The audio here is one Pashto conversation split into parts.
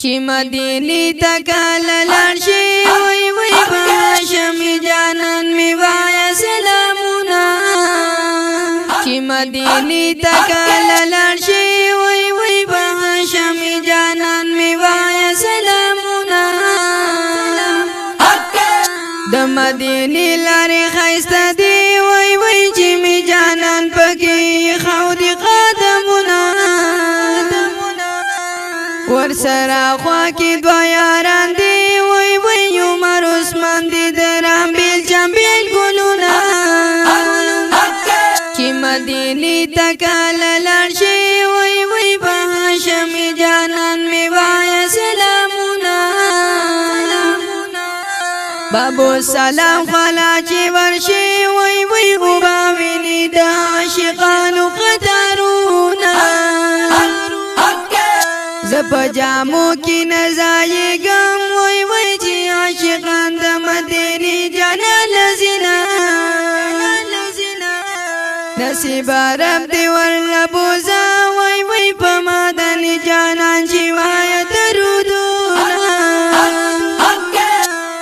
چې مدینه تکال لړشي وای وای هاشم جانان می وای سلامونه چې مدینه تکال لړشي وای وای هاشم جانان می وای سلامونه د مدینه لارې خایسته دی وای وای چې می جانان پکې خو دي قدمونه ورسره خوا کې دوه یاران دي وای وای عمر عثمان دي درام بیل چمبیل ګلونه چې مدینه تکال لړشي وای وای هاشم جانان می وای سلامونه بابو سلام خلا چې ورشي وای وای غبا ویني د عاشقانو قطارونه زپجامو کی نزایگم وای وای چې عاشقان د مدینه جانان لزینا نصیب رب دی ورلا بوزا وای وای په مدینه جانان چې وای درودونه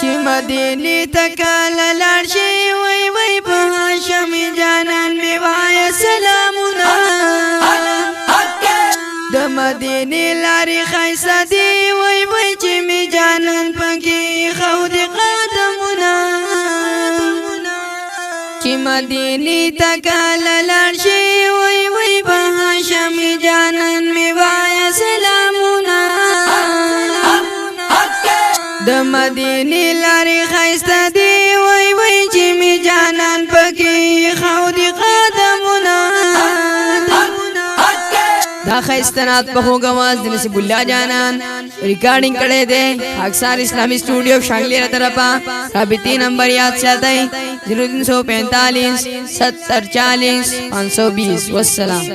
چې مدینه تکال لړشي وای وای په هاشم جانان می وای سلامونه د مدینه لارې خایسته دی وای وای چې می جانان پکې خو دي قدمونه چې مدینه تکال لړشي وای وای هاشم جانان می وای سلامونه د مدینه لارې خایسته دی وای وای چې می جانان پکې خو دي قدمونه دا خیستنات په هو غواز د نصیب الله جانان ریکارډینګ کړي دي اکثر اسلامي سټوډیو شانګلی طرفا رابطی نمبر یاد ساتئ 0345 70 40 520 والسلام